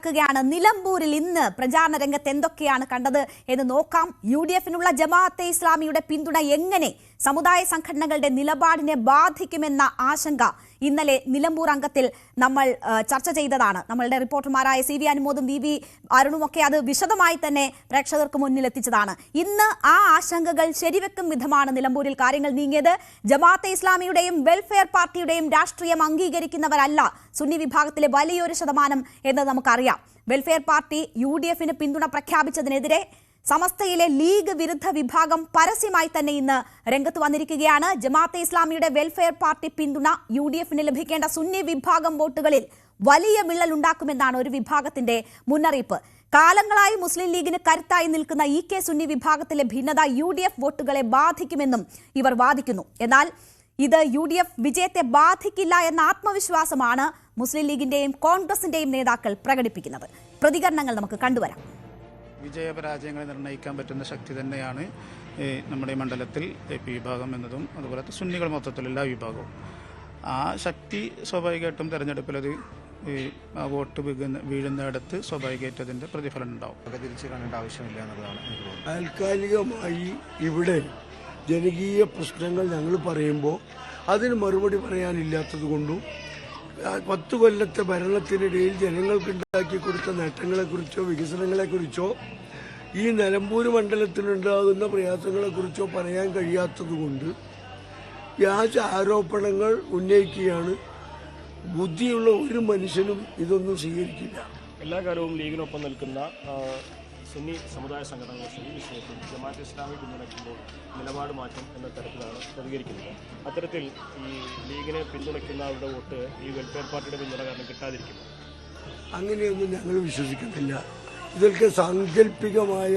ാണ് നിലമ്പൂരിൽ ഇന്ന് പ്രചാരണ രംഗത്ത് എന്തൊക്കെയാണ് കണ്ടത് എന്ന് നോക്കാം. UDFനുള്ള ജമാഅത്തെ ഇസ്ലാമിയുടെ പിന്തുണ എങ്ങനെ സമുദായ സംഘടനകളുടെ നിലപാടിനെ ബാധിക്കുമെന്ന ആശങ്ക ഇന്നലെ നിലമ്പൂർ അംഗത്തിൽ നമ്മൾ ചർച്ച ചെയ്തതാണ്. നമ്മളുടെ റിപ്പോർട്ടർമാരായ CV അനുമോദും VV അരുണുമൊക്കെ അത് വിശദമായി തന്നെ പ്രേക്ഷകർക്ക് മുന്നിൽ എത്തിച്ചതാണ്. ഇന്ന് ആ ആശങ്കകൾ ശരിവെക്കും വിധമാണ് നിലമ്പൂരിൽ കാര്യങ്ങൾ നീങ്ങിയത്. ജമാഅത്തെ ഇസ്ലാമിയുടെയും വെൽഫെയർ പാർട്ടിയുടെയും രാഷ്ട്രീയം അംഗീകരിക്കുന്നവരല്ല സുന്നി വിഭാഗത്തിലെ വലിയൊരു ശതമാനം എന്ന് നമുക്കറിയാം. വെൽഫെയർ പാർട്ടി UDFന് പിന്തുണ പ്രഖ്യാപിച്ചതിനെതിരെ സമസ്തയിലെ ലീഗ് വിരുദ്ധ വിഭാഗം പരസ്യമായി തന്നെ ഇന്ന് രംഗത്ത് വന്നിരിക്കുകയാണ്. ജമാഅത്തെ ഇസ്ലാമിയുടെ വെൽഫെയർ പാർട്ടി പിന്തുണ UDFന് ലഭിക്കേണ്ട സുന്നി വിഭാഗം വോട്ടുകളിൽ വലിയ വിള്ളൽ ഉണ്ടാക്കുമെന്നാണ് ഒരു വിഭാഗത്തിന്റെ മുന്നറിയിപ്പ്. കാലങ്ങളായി മുസ്ലിം ലീഗിന് കരുത്തായി നിൽക്കുന്ന EK സുന്നി വിഭാഗത്തിലെ ഭിന്നത UDF വോട്ടുകളെ ബാധിക്കുമെന്നും ഇവർ വാദിക്കുന്നു. എന്നാൽ ഇത് UDF വിജയത്തെ ബാധിക്കില്ല എന്ന ആത്മവിശ്വാസമാണ് മുസ്ലിം ലീഗിന്റെയും കോൺഗ്രസിന്റെയും നേതാക്കൾ പ്രകടിപ്പിക്കുന്നത്. പ്രതികരണങ്ങൾ നമുക്ക് കണ്ടുവരാം. വിജയപരാജയങ്ങളെ നിർണ്ണയിക്കാൻ പറ്റുന്ന ശക്തി തന്നെയാണ് നമ്മുടെ മണ്ഡലത്തിൽ AP വിഭാഗം എന്നതും അതുപോലെ സുന്നികൾ മൊത്തത്തിലുള്ള വിഭാഗവും. ആ ശക്തി സ്വാഭാവികമായിട്ടും തെരഞ്ഞെടുപ്പിലത് ആ വോട്ട് വീഴുന്നിടത്ത് സ്വാഭാവികമായിട്ട് അതിൻ്റെ പ്രതിഫലനം ഉണ്ടാവും. തിരിച്ച് കാണേണ്ട ആവശ്യമില്ല എന്നുള്ളതാണ് എനിക്ക് തോന്നുന്നത്. താൽക്കാലികമായി ഇവിടെ ജനകീയ പ്രശ്നങ്ങൾ ഞങ്ങൾ പറയുമ്പോൾ അതിന് മറുപടി പറയാനില്ലാത്തത് കൊണ്ടും 10 കൊല്ലത്തെ ഭരണത്തിനിടയിൽ ജനങ്ങൾക്കുണ്ടാക്കി കൊടുത്ത നേട്ടങ്ങളെക്കുറിച്ചോ വികസനങ്ങളെക്കുറിച്ചോ ഈ നിലമ്പൂർ മണ്ഡലത്തിലുണ്ടാകുന്ന പ്രയാസങ്ങളെക്കുറിച്ചോ പറയാൻ കഴിയാത്തതുകൊണ്ട് വ്യാജ ആരോപണങ്ങൾ ഉന്നയിക്കുകയാണ്. ബുദ്ധിയുള്ള ഒരു മനുഷ്യനും ഇതൊന്നും സ്വീകരിക്കില്ല. എല്ലാ കാലവും ലീഗിനൊപ്പം നിൽക്കുന്ന സുന്നി സമുദായ സംഘടനകൾ ഈ വിഷയത്തിൽ ജമാഅത്തെ ഇസ്ലാമി പിന്തുണയ്ക്കുമ്പോൾ നിലപാട് മാറ്റം എന്ന തരത്തിലാണ് പ്രതികരിക്കുന്നത്. അത്തരത്തിൽ ഈ ലീഗിനെ പിന്തുണയ്ക്കുന്നവരുടെ വോട്ട് ഈ വെൽഫെയർ പാർട്ടിയുടെ പിന്തുണ കാരണം കിട്ടാതിരിക്കും. അങ്ങനെയൊന്നും ഞങ്ങൾ വിശ്വസിക്കുന്നില്ല. ഇതൊക്കെ സാങ്കല്പികമായ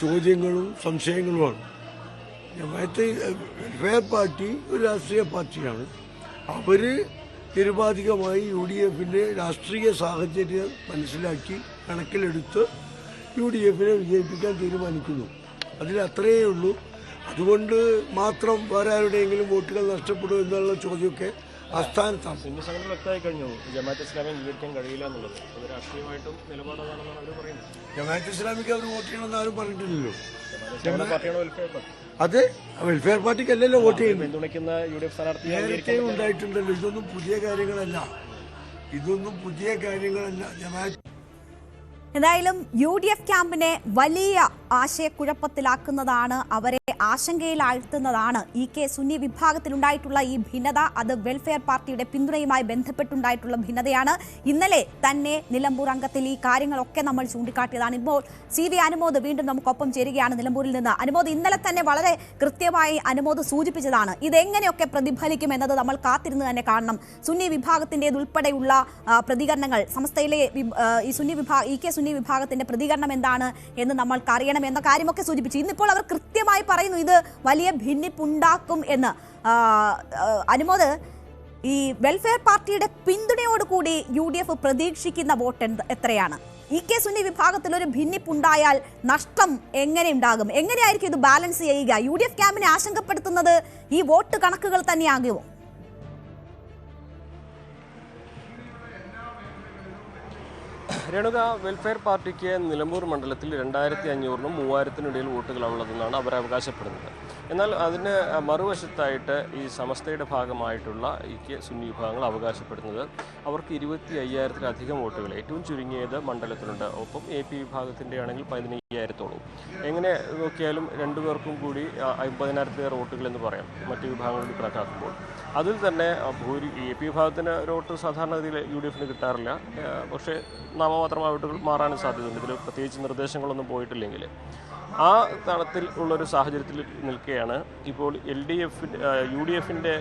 ചോദ്യങ്ങളും സംശയങ്ങളുമാണ്. ജമാഅത്തെ വെൽഫെയർ പാർട്ടി ഒരു രാഷ്ട്രീയ പാർട്ടിയാണ്. അവർ നിരുപാധികമായി UDFന്റെ രാഷ്ട്രീയ സാഹചര്യം മനസ്സിലാക്കി കണക്കിലെടുത്ത് UDFനെ വിജയിപ്പിക്കാൻ തീരുമാനിക്കുന്നു. അതിലത്രയേ ഉള്ളൂ. അതുകൊണ്ട് മാത്രം വേറെ ആരുടെയെങ്കിലും വോട്ടുകൾ നഷ്ടപ്പെടും എന്നുള്ള ചോദ്യമൊക്കെ അസ്ഥാനത്താണ്. സുന്നി സംഘടന വ്യക്തമായി കഴിഞ്ഞു ജമാഅത്തെ ഇസ്ലാമിയെ അംഗീകരിക്കാൻ കഴിയില്ല എന്നുള്ളത്. അത് രാഷ്ട്രീയമായിട്ടും നിലപാടാണെന്നാണ് അവർ പറയുന്നത്. ജമാഅത്തെ ഇസ്ലാമിക്ക് അവർ വോട്ട് ചെയ്യണമെന്ന് ആരും പറഞ്ഞിട്ടില്ലല്ലോ. പാർട്ടിയാണ് വെൽഫെയർ പാർട്ടി. അത് വെൽഫെയർ പാർട്ടിക്കല്ലല്ലോ വോട്ട് ചെയ്യുന്നത്. പിന്തുണയ്ക്കുന്ന UDF സ്ഥാനാർത്ഥി നേരത്തെയും ഉണ്ടായിട്ടുണ്ടല്ലോ. ഇതൊന്നും പുതിയ കാര്യങ്ങളല്ല. ജമാഅത്ത് എന്തായാലും UDF ക്യാമ്പിനെ വലിയ ആശയക്കുഴപ്പത്തിലാക്കുന്നതാണ്, അവരെ ആശങ്കയിലാഴ്ത്തുന്നതാണ് EK സുന്നി വിഭാഗത്തിലുണ്ടായിട്ടുള്ള ഈ ഭിന്നത. അത് വെൽഫെയർ പാർട്ടിയുടെ പിന്തുണയുമായി ബന്ധപ്പെട്ടുണ്ടായിട്ടുള്ള ഭിന്നതയാണ്. ഇന്നലെ തന്നെ നിലമ്പൂർ അംഗത്തിൽ ഈ കാര്യങ്ങളൊക്കെ നമ്മൾ ചൂണ്ടിക്കാട്ടിയതാണ്. ഇപ്പോൾ CV അനുമോദ് വീണ്ടും നമുക്കൊപ്പം ചേരുകയാണ് നിലമ്പൂരിൽ നിന്ന്. അനുമോദ്, ഇന്നലെ തന്നെ വളരെ കൃത്യമായി അനുമോദ് സൂചിപ്പിച്ചതാണ്. ഇതെങ്ങനെയൊക്കെ പ്രതിഫലിക്കും എന്നത് നമ്മൾ കാത്തിരുന്ന് തന്നെ കാണണം. സുന്നി വിഭാഗത്തിൻ്റെതുൾപ്പെടെയുള്ള പ്രതികരണങ്ങൾ, സമസ്തയിലെ ഈ EK സുന്നി വിഭാഗത്തിന്റെ പ്രതികരണം എന്താണ് എന്ന് നമ്മൾക്ക് അറിയണം എന്ന കാര്യമൊക്കെ സൂചിപ്പിച്ചു. ഇന്നിപ്പോൾ അവർ കൃത്യമായി പറയുന്നു ഇത് വലിയ ഭിന്നിപ്പുണ്ടാക്കും എന്ന്. അനുമോദ്, ഈ വെൽഫെയർ പാർട്ടിയുടെ പിന്തുണയോടുകൂടി UDF പ്രതീക്ഷിക്കുന്ന വോട്ട് എത്രയാണ്? EK സുന്നി വിഭാഗത്തിൽ ഒരു ഭിന്നിപ്പുണ്ടായാൽ നഷ്ടം എങ്ങനെ ഉണ്ടാകും? എങ്ങനെയായിരിക്കും ഇത് ബാലൻസ് ചെയ്യുക? UDF ക്യാമ്പിനെ ആശങ്കപ്പെടുത്തുന്നത് ഈ വോട്ട് കണക്കുകൾ തന്നെയാകുമോ? രേണുക, വെൽഫെയർ പാർട്ടിക്ക് നിലമ്പൂർ മണ്ഡലത്തിൽ 2500-നും 3000-നും ഇടയിൽ വോട്ടുകളുള്ളതെന്നാണ് അവർ അവകാശപ്പെടുന്നത്. എന്നാൽ അതിന് മറുവശത്തായിട്ട് ഈ സമസ്തയുടെ ഭാഗമായിട്ടുള്ള EK സുന്നി വിഭാഗങ്ങൾ അവകാശപ്പെടുന്നത് അവർക്ക് 25,000-ത്തിലധികം വോട്ടുകൾ ഏറ്റവും ചുരുങ്ങിയത് മണ്ഡലത്തിലുണ്ട്. ഒപ്പം AP വിഭാഗത്തിൻ്റെ ആണെങ്കിൽ 15,000-ത്തോളം. എങ്ങനെ നോക്കിയാലും രണ്ടുപേർക്കും കൂടി 50,000-ലേറെ വോട്ടുകൾ എന്ന് പറയാം മറ്റു വിഭാഗങ്ങളിൽ കണക്കാക്കുമ്പോൾ. അതിൽ തന്നെ AP വിഭാഗത്തിന് ഒരു വോട്ട് സാധാരണഗതിയിൽ UDFന് കിട്ടാറില്ല. പക്ഷേ നാമമാത്രമായ വോട്ടുകൾ മാറാനും സാധ്യതയുണ്ട് ഇതിൽ പ്രത്യേകിച്ച് നിർദ്ദേശങ്ങളൊന്നും പോയിട്ടില്ലെങ്കിൽ. ആ തലത്തിൽ ഉള്ളൊരു സാഹചര്യത്തിൽ നിൽക്കുകയാണ് ഇപ്പോൾ UDFൻ്റെ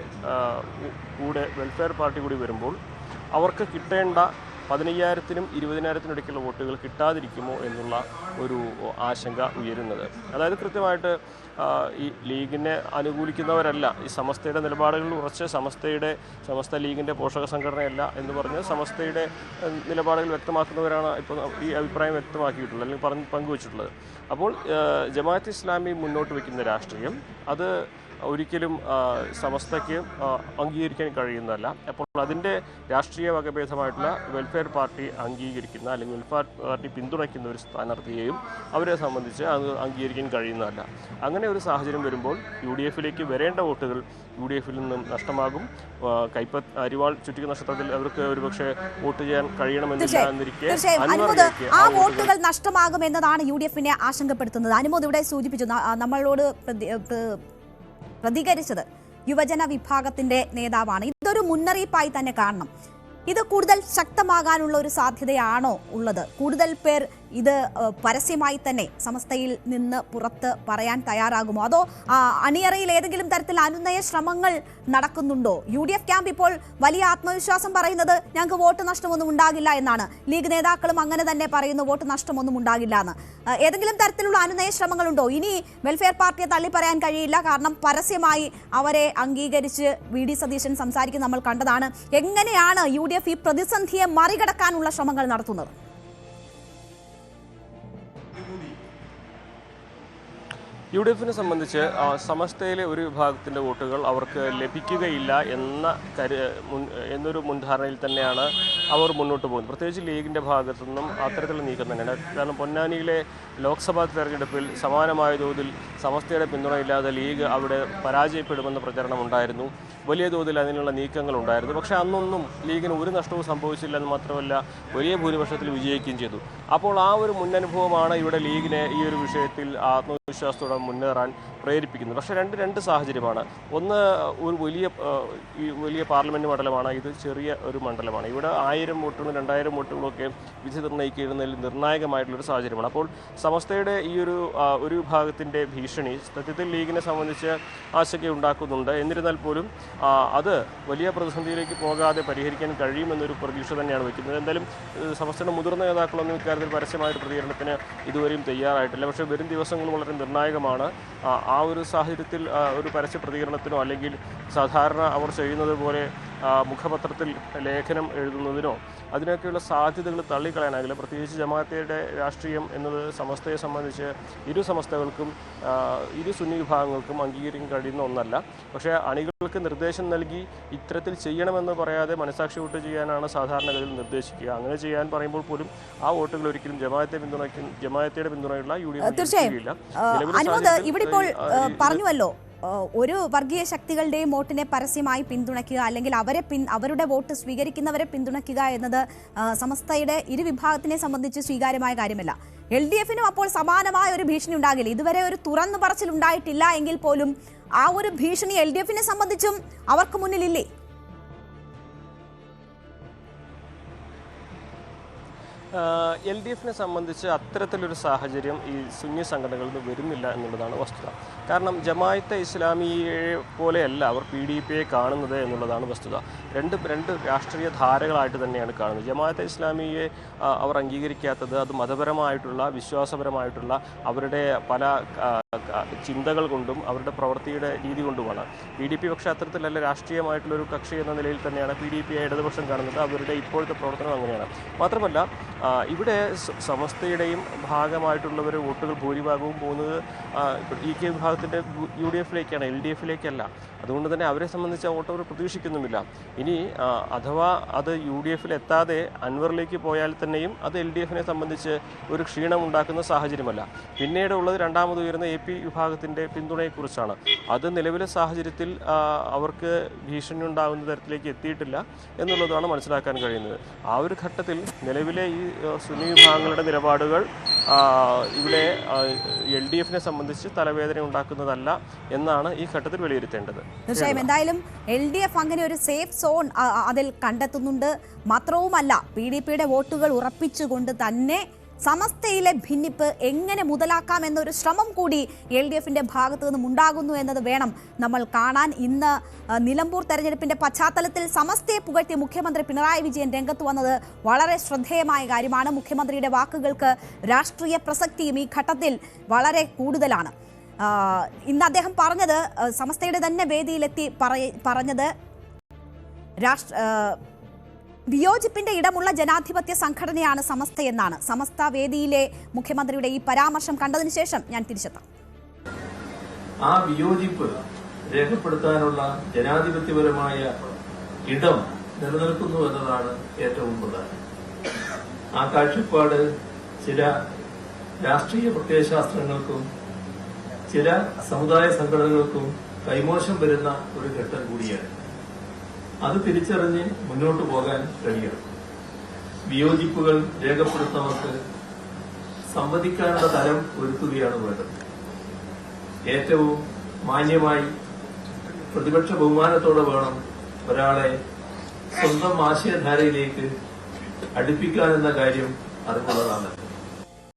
കൂടെ വെൽഫെയർ പാർട്ടി കൂടി വരുമ്പോൾ അവർക്ക് കിട്ടേണ്ട 15,000-നും 20,000-ത്തിനും ഇടയ്ക്കുള്ള വോട്ടുകൾ കിട്ടാതിരിക്കുമോ എന്നുള്ള ഒരു ആശങ്ക ഉയരുന്നത്. അതായത് കൃത്യമായിട്ട് ഈ ലീഗിനെ അനുകൂലിക്കുന്നവരല്ല, ഈ സമസ്തയുടെ നിലപാടുകളിൽ ഉറച്ച് സമസ്ത ലീഗിൻ്റെ പോഷക സംഘടനയല്ല എന്ന് പറഞ്ഞ് സമസ്തയുടെ നിലപാടുകൾ വ്യക്തമാക്കുന്നവരാണ് ഇപ്പോൾ ഈ അഭിപ്രായം വ്യക്തമാക്കിയിട്ടുള്ളത് അല്ലെങ്കിൽ പങ്കുവച്ചിട്ടുള്ളത്. അപ്പോൾ ജമാഅത്തെ ഇസ്ലാമി മുന്നോട്ട് വയ്ക്കുന്ന രാഷ്ട്രീയം അത് ഒരിക്കലും സമസ്തയ്ക്ക് അംഗീകരിക്കാൻ കഴിയുന്നതല്ല. അപ്പോൾ അതിൻ്റെ രാഷ്ട്രീയ വകഭേദമായിട്ടുള്ള വെൽഫെയർ പാർട്ടി അംഗീകരിക്കുന്ന അല്ലെങ്കിൽ വെൽഫെയർ പാർട്ടി പിന്തുണയ്ക്കുന്ന ഒരു സ്ഥാനാർത്ഥിയെയും അവരെ സംബന്ധിച്ച് അത് അംഗീകരിക്കാൻ കഴിയുന്നതല്ല. അങ്ങനെ ഒരു സാഹചര്യം വരുമ്പോൾ UDF വരേണ്ട വോട്ടുകൾ UDF നിന്നും നഷ്ടമാകും. അരിവാൾ ചുറ്റിക നഷ്ടത്തിൽ അവർക്ക് ഒരുപക്ഷെ വോട്ട് ചെയ്യാൻ കഴിയണമെന്നില്ല എന്നിരിക്കെ ആ വോട്ടുകൾ നഷ്ടമാകുമെന്നതാണ് UDF ആശങ്കപ്പെടുത്തുന്നത്. അനുമോദ് ഇവിടെ സൂചിപ്പിച്ചു, നമ്മളോട് പ്രതികരിച്ചത് യുവജന വിഭാഗത്തിന്റെ നേതാവാണ്. ഇതൊരു മുന്നറിയിപ്പായി തന്നെ കാണണം. ഇത് കൂടുതൽ ശക്തമാകാനുള്ള ഒരു സാധ്യതയാണോ ഉള്ളത്? കൂടുതൽ പേർ ഇത് പരസ്യമായി തന്നെ സമസ്തയിൽ നിന്ന് പുറത്ത് പറയാൻ തയ്യാറാകുമോ? അതോ അണിയറയിൽ ഏതെങ്കിലും തരത്തിൽ അനുനയ ശ്രമങ്ങൾ നടക്കുന്നുണ്ടോ? UDF ക്യാമ്പ് ഇപ്പോൾ വലിയ ആത്മവിശ്വാസം പറയുന്നത് ഞങ്ങൾക്ക് വോട്ട് നഷ്ടമൊന്നും ഉണ്ടാകില്ല എന്നാണ്. ലീഗ് നേതാക്കളും അങ്ങനെ തന്നെ പറയുന്നു, വോട്ട് നഷ്ടമൊന്നും ഉണ്ടാകില്ല എന്ന്. ഏതെങ്കിലും തരത്തിലുള്ള അനുനയ ശ്രമങ്ങളുണ്ടോ? ഇനി വെൽഫെയർ പാർട്ടിയെ തള്ളി പറയാൻ കഴിയില്ല, കാരണം പരസ്യമായി അവരെ അംഗീകരിച്ച് VD സതീശൻ സംസാരിക്കുന്ന നമ്മൾ കണ്ടതാണ്. എങ്ങനെയാണ് UDF ഈ പ്രതിസന്ധിയെ മറികടക്കാനുള്ള ശ്രമങ്ങൾ നടത്തുന്നത്? UDF സംബന്ധിച്ച് സമസ്തയിലെ ഒരു വിഭാഗത്തിൻ്റെ വോട്ടുകൾ അവർക്ക് ലഭിക്കുകയില്ല എന്നൊരു മുൻധാരണയിൽ തന്നെയാണ് അവർ മുന്നോട്ട് പോകുന്നത്. പ്രത്യേകിച്ച് ലീഗിൻ്റെ ഭാഗത്തു നിന്നും അത്തരത്തിലുള്ള നീക്കം തന്നെയാണ്. കാരണം പൊന്നാനിയിലെ ലോക്സഭാ തെരഞ്ഞെടുപ്പിൽ സമാനമായ തോതിൽ സമസ്തയുടെ പിന്തുണയില്ലാതെ ലീഗ് അവിടെ പരാജയപ്പെടുമെന്ന പ്രചരണം ഉണ്ടായിരുന്നു. വലിയ തോതിൽ അതിനുള്ള നീക്കങ്ങൾ ഉണ്ടായിരുന്നു. പക്ഷേ അന്നൊന്നും ലീഗിന് ഒരു നഷ്ടവും സംഭവിച്ചില്ല എന്ന് മാത്രമല്ല വലിയ ഭൂരിപക്ഷത്തിൽ വിജയിക്കുകയും ചെയ്തു. അപ്പോൾ ആ ഒരു മുന്നനുഭവമാണ് ഇവിടെ ലീഗിനെ ഈ ഒരു വിഷയത്തിൽ ആത്മവിശ്വാസത്തോടെ മുന്നേറാൻ പ്രേരിപ്പിക്കുന്നത്. പക്ഷേ രണ്ട് സാഹചര്യമാണ്. ഒന്ന്, ഒരു വലിയ പാർലമെൻറ്റ് മണ്ഡലമാണ്. ഇത് ചെറിയ ഒരു മണ്ഡലമാണ്. ഇവിടെ 1000 വോട്ടുകളും 2000 വോട്ടുകളൊക്കെ വിധി നിർണ്ണയിക്കുന്നതിൽ നിർണായകമായിട്ടുള്ളൊരു സാഹചര്യമാണ്. അപ്പോൾ സമസ്തയുടെ ഈ ഒരു വിഭാഗത്തിൻ്റെ ഭീഷണി സത്യത്തിൽ ലീഗിനെ സംബന്ധിച്ച് ആശങ്കയുണ്ടാക്കുന്നുണ്ട്. എന്നിരുന്നാൽ പോലും അത് വലിയ പ്രതിസന്ധിയിലേക്ക് പോകാതെ പരിഹരിക്കാൻ കഴിയുമെന്നൊരു പ്രതീക്ഷ തന്നെയാണ് വയ്ക്കുന്നത്. എന്തായാലും സമസ്തയുടെ മുതിർന്ന നേതാക്കളൊന്നും ഇക്കാര്യത്തിൽ പരസ്യമായിട്ട് പ്രതികരണത്തിന് ഇതുവരെയും തയ്യാറായിട്ടില്ല. പക്ഷേ വരും ദിവസങ്ങൾ വളരെ നിർണായകമാണ്. ആ ഒരു സാഹചര്യത്തിൽ ഒരു പരസ്യ പ്രതികരണത്തിനോ അല്ലെങ്കിൽ സാധാരണ അവർ ചെയ്യുന്നത് പോലെ മുഖപത്രത്തിൽ ലേഖനം എഴുതുന്നതിനോ അതിനൊക്കെയുള്ള സാധ്യതകൾ തള്ളിക്കളയാനാകില്ല. പ്രത്യേകിച്ച് ജമാഅത്തിന്റെ രാഷ്ട്രീയം എന്നത് സമസ്തയെ സംബന്ധിച്ച് ഇരു സമസ്തകൾക്കും ഇരു സുന്നി വിഭാഗങ്ങൾക്കും അംഗീകരിക്കാൻ കഴിയുന്ന ഒന്നല്ല. പക്ഷേ അണികൾക്ക് നിർദ്ദേശം നൽകി ഇത്തരത്തിൽ ചെയ്യണമെന്ന് പറയാതെ മനസാക്ഷി വോട്ട് ചെയ്യാനാണ് സാധാരണഗതിയിൽ നിർദ്ദേശിക്കുക. അങ്ങനെ ചെയ്യാൻ പറയുമ്പോൾ പോലും ആ വോട്ടുകൾ ഒരിക്കലും ജമാഅത്തിന്റെ പിന്തുണയുള്ള അനുമോദ് ഇവിടെ ഇപ്പോൾ പറഞ്ഞുവല്ലോ, ഒരു വർഗീയ ശക്തികളുടെയും വോട്ടിനെ പരസ്യമായി പിന്തുണയ്ക്കുക അല്ലെങ്കിൽ അവരുടെ വോട്ട് സ്വീകരിക്കുന്നവരെ പിന്തുണയ്ക്കുക എന്നത് സമസ്തയുടെ ഇരു വിഭാഗത്തിനെ സംബന്ധിച്ച് സ്വീകാര്യമായ കാര്യമല്ല. LDF-നും അപ്പോൾ സമാനമായ ഒരു ഭീഷണി ഉണ്ടാകില്ല. ഇതുവരെ ഒരു തുറന്നു പറച്ചിൽ ഉണ്ടായിട്ടില്ല എങ്കിൽ പോലും ആ ഒരു ഭീഷണി LDF-നെ സംബന്ധിച്ചും അവർക്ക് മുന്നിലില്ലേ? LDF-നെ സംബന്ധിച്ച് അത്തരത്തിലൊരു സാഹചര്യം ഈ സുന്നി സംഘടനകളിൽ നിന്ന് വരുന്നില്ല എന്നുള്ളതാണ് വസ്തുത. കാരണം ജമാഅത്തെ ഇസ്ലാമിയെ പോലെയല്ല അവർ PDPയെ കാണുന്നത് എന്നുള്ളതാണ് വസ്തുത. രണ്ട് രാഷ്ട്രീയ ധാരകളായിട്ട് തന്നെയാണ് കാണുന്നത്. ജമാഅത്തെ ഇസ്ലാമിയെ അവർ അംഗീകരിക്കാത്തത് അത് മതപരമായിട്ടുള്ള വിശ്വാസപരമായിട്ടുള്ള അവരുടെ പല ചിന്തകൾ കൊണ്ടും അവരുടെ പ്രവൃത്തിയുടെ രീതി കൊണ്ടുമാണ്. PDP പക്ഷേ അത്തരത്തിലല്ല, രാഷ്ട്രീയമായിട്ടുള്ളൊരു കക്ഷി എന്ന നിലയിൽ തന്നെയാണ് PDPയെ ഇടതുപക്ഷം കാണുന്നത്. അവരുടെ ഇപ്പോഴത്തെ പ്രവർത്തനം അങ്ങനെയാണ്. മാത്രമല്ല ഇവിടെ സമസ്തയുടെയും ഭാഗമായിട്ടുള്ളവർ വോട്ടുകൾ ഭൂരിഭാഗവും പോകുന്നത് EK വിഭാഗത്തിൻ്റെ UDF-ലേക്കാണ്, LDF-ലേക്കല്ല. അതുകൊണ്ട് തന്നെ അവരെ സംബന്ധിച്ച് ആ വോട്ട് അവർ പ്രതീക്ഷിക്കുന്നുമില്ല. ഇനി അഥവാ അത് UDF-ൽ എത്താതെ അൻവറിലേക്ക് പോയാൽ തന്നെയും അത് LDF-നെ സംബന്ധിച്ച് ഒരു ക്ഷീണം ഉണ്ടാക്കുന്ന സാഹചര്യമല്ല. പിന്നീട് ഉള്ളത് രണ്ടാമത് ഉയർന്ന AP വിഭാഗത്തിൻ്റെ പിന്തുണയെക്കുറിച്ചാണ്. അത് നിലവിലെ സാഹചര്യത്തിൽ അവർക്ക് ഭീഷണി ഉണ്ടാകുന്ന തരത്തിലേക്ക് എത്തിയിട്ടില്ല എന്നുള്ളതാണ് മനസ്സിലാക്കാൻ കഴിയുന്നത്. ആ ഒരു ഘട്ടത്തിൽ നിലവിലെ ഈ സുന്നി വിഭാഗങ്ങളുടെ നിലപാടുകൾ ഇവിടെ LDF-നെ സംബന്ധിച്ച് തലവേദന ഉണ്ടാക്കുന്നതല്ല എന്നാണ് ഈ ഘട്ടത്തിൽ വിലയിരുത്തേണ്ടത്. തീർച്ചയായും എന്തായാലും LDF അങ്ങനെ ഒരു സേഫ് സോൺ അതിൽ കണ്ടെത്തുന്നുണ്ട്. മാത്രവുമല്ല PDPയുടെ വോട്ടുകൾ ഉറപ്പിച്ചുകൊണ്ട് തന്നെ സമസ്തയിലെ ഭിന്നിപ്പ് എങ്ങനെ മുതലാക്കാം എന്നൊരു ശ്രമം കൂടി LDF-ന്റെ ഭാഗത്തു നിന്നും ഉണ്ടാകുന്നു എന്നത് വേണം നമ്മൾ കാണാൻ. ഇന്ന് നിലമ്പൂർ തെരഞ്ഞെടുപ്പിന്റെ പശ്ചാത്തലത്തിൽ സമസ്തയെ പുകഴ്ത്തി മുഖ്യമന്ത്രി പിണറായി വിജയൻ രംഗത്ത് വന്നത് വളരെ ശ്രദ്ധേയമായ കാര്യമാണ്. മുഖ്യമന്ത്രിയുടെ വാക്കുകൾക്ക് രാഷ്ട്രീയ പ്രസക്തിയും ഈ ഘട്ടത്തിൽ വളരെ കൂടുതലാണ്. ഇന്ന് അദ്ദേഹം പറഞ്ഞത്, സമസ്തയുടെ തന്നെ വേദിയിലെത്തി പറഞ്ഞത് വിയോജിപ്പിന്റെ ഇടമുള്ള ജനാധിപത്യ സംഘടനയാണ് സമസ്ത എന്നാണ്. സമസ്ത വേദിയിലെ മുഖ്യമന്ത്രിയുടെ ഈ പരാമർശം കണ്ടതിന് ശേഷം ഞാൻ തിരിച്ചെത്താം. ആ വിയോജിപ്പ് രേഖപ്പെടുത്താനുള്ള ജനാധിപത്യപരമായ ഇടം നിലനിൽക്കുന്നു എന്നതാണ് ഏറ്റവും പ്രധാനം. ആ കാഴ്ചപ്പാട് ചില രാഷ്ട്രീയ പ്രത്യയശാസ്ത്രങ്ങൾക്കും ചില സമുദായ സംഘടനകൾക്കും കൈമോശം വരുന്ന ഒരു ഘട്ടം കൂടിയാണ്. അത് തിരിച്ചറിഞ്ഞ് മുന്നോട്ട് പോകാൻ കഴിയണം. വിയോജിപ്പുകൾ രേഖപ്പെടുത്തുന്നവർക്ക് സംവദിക്കാനുള്ള തലം ഒരുക്കുകയാണ് വേണ്ടത്. ഏറ്റവും മാന്യമായി പ്രതിപക്ഷ ബഹുമാനത്തോടെ വേണം ഒരാളെ സ്വന്തം ആശയധാരയിലേക്ക് അടുപ്പിക്കാനെന്ന കാര്യം അറിവുള്ളതാണ്.